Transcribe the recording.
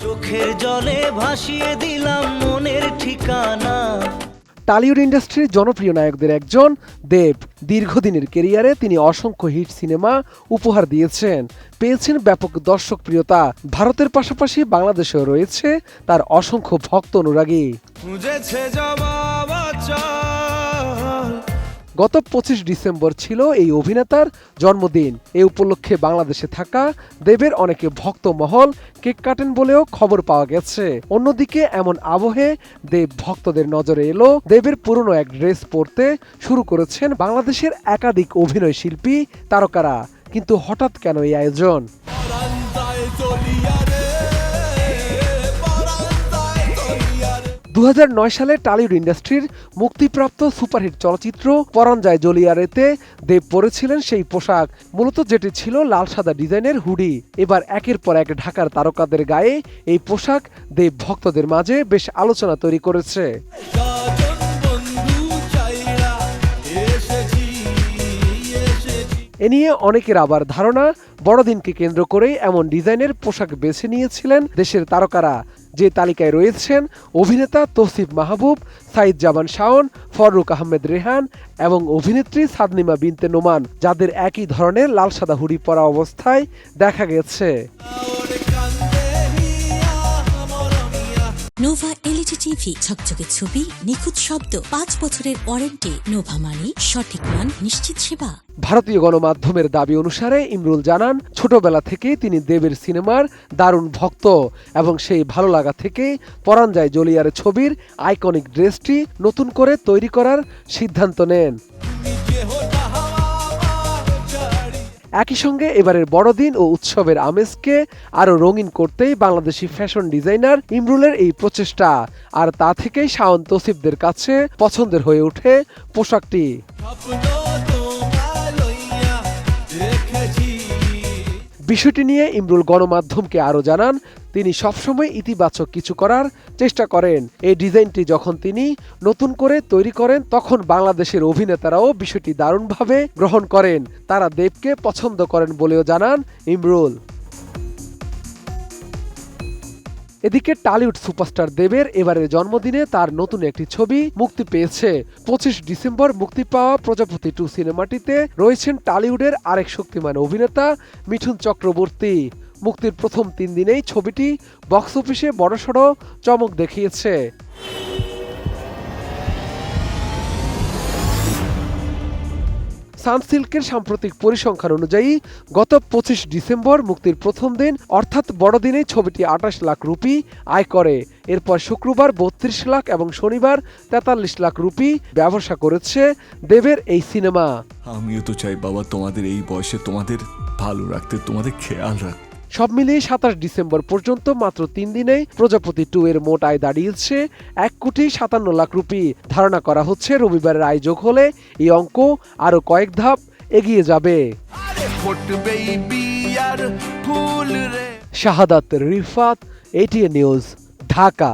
চোখের জলে ভাসিয়ে দিলাম মনের ঠিকানা। টলিউড ইন্ডাস্ট্রির জনপ্রিয় নায়কদের একজন দেব। দীর্ঘদিনের ক্যারিয়ারে তিনি অসংখ্য হিট সিনেমা উপহার দিয়েছেন, পেয়েছেন ব্যাপক দর্শকপ্রিয়তা। ভারতের পাশাপাশি বাংলাদেশেও রয়েছে তার অসংখ্য ভক্ত অনুরাগী। গত 25 ডিসেম্বর ছিল এই অভিনেতার জন্মদিন। এ উপলক্ষে বাংলাদেশে থাকা দেবের অনেকে ভক্ত মহল কেক কাটেন বলেও খবর পাওয়া গেছে। অন্যদিকে এমন আবহে দেব ভক্তদের নজরে এলো দেবের পুরনো এক ড্রেস পরতে শুরু করেছেন বাংলাদেশের একাধিক অভিনয় শিল্পী তারকারা। কিন্তু হঠাৎ কেন এই আয়োজন? 2009 সালে টলিউড ইন্ডাস্ট্রির মুক্তিপ্রাপ্ত সুপারহিট চলচ্চিত্র পরাণ যায় জ্বলিয়ারেতে দেব পরেছিলেন সেই পোশাক, মূলত যেটি ছিল লাল সাদা ডিজাইনের হুডি। এবার একের পর এক ঢাকার তারকাদের গায়ে এই পোশাক দেব ভক্তদের মাঝে বেশ আলোচনা তৈরি করেছে। এ নিয়ে অনেকের আবার ধারণা, বড়দিনকে কেন্দ্র করেই এমন ডিজাইনের পোশাক বেছে নিয়েছিলেন দেশের তারকারা। যে তালিকায় রয়েছেন অভিনেতা তৌসিফ মাহবুব, সাইদ জামান শাওন, ফররুখ আহমেদ রেহান এবং অভিনেত্রী সাদনিমা বিনতে নোমান, যাদের একই ধরনের লাল সাদা হুডি পরা অবস্থায় দেখা গেছে। নোভা এলইডি টিভি, ঝকঝকে ছবি, নিখুঁত শব্দ, 5 বছরের ওয়ারেন্টি। নোভা মানে সঠিক মান, নিশ্চিত সেবা। ভারতীয় গণমাধ্যমের দাবি অনুসারে ইমরুল জানান, ছোটবেলা থেকেই তিনি দেবের সিনেমার দারুণ ভক্ত এবং সেই ভালো লাগা থেকেই পরাণ যায় জ্বলিয়ারে ছবির আইকনিক ড্রেসটি নতুন করে তৈরি করার সিদ্ধান্ত নেন। একই সঙ্গে এবারের বড়দিন ও উৎসবের আমেজকে আরও রঙিন করতেই বাংলাদেশি ফ্যাশন ডিজাইনার ইমরুলের এই প্রচেষ্টা। আর তা থেকেই শাওন তৌসিফদের কাছে পছন্দের হয়ে ওঠে পোশাকটি। বিষয়টি নিয়ে ইমরুল গণমাধ্যমকে আরও জানান, তিনি সবসময় ইতিবাচক কিছু করার চেষ্টা করেন। এই ডিজাইনটি যখন তিনি নতুন করে তৈরি করেন তখন বাংলাদেশের অভিনেতারাও বিষয়টি দারুণভাবে গ্রহণ করেন। তারা দেবকে পছন্দ করেন বলেও জানান ইমরুল। এদিকে টলিউড সুপারস্টার দেবের এবারের জন্মদিনে তার নতুন একটি ছবি মুক্তি পেয়েছে। 25 ডিসেম্বর মুক্তি পাওয়া প্রজাপতি 2 সিনেমাটিতে রয়েছেন টলিউডের আরেক শক্তিমান অভিনেতা মিঠুন চক্রবর্তী। মুক্তির প্রথম 3 দিনেই ছবিটি বক্স অফিসে বড়সড় চমক দেখিয়েছে। সানসিল্কের সাম্প্রতিক পরিসংখ্যান অনুযায়ী গত 25 ডিসেম্বর মুক্তির প্রথম দিন অর্থাৎ বড়দিনে ছবিটি 28 লাখ রুপি আয় করে। এরপর শুক্রবার 32 লাখ এবং শনিবার 43 লাখ রুপি ব্যবসা করেছে দেবের এই সিনেমা। আমিও তো চাই বাবা, তোমাদের এই বয়সে তোমাদের ভালো রাখতে, তোমাদের খেয়াল রাখতে। সব মিলিয়ে 27 ডিসেম্বর পর্যন্ত মাত্র 3 দিনেই প্রজাপতি 2 এর মোট আয় দাঁড়িয়েছে 1,57 লাখ রুপি। ধারণা করা হচ্ছে রবিবারের আয় যোগ হলে এই অঙ্ক আরো কয়েক ধাপ এগিয়ে যাবে। শাহাদাত রিফাত, ATN নিউজ, ঢাকা।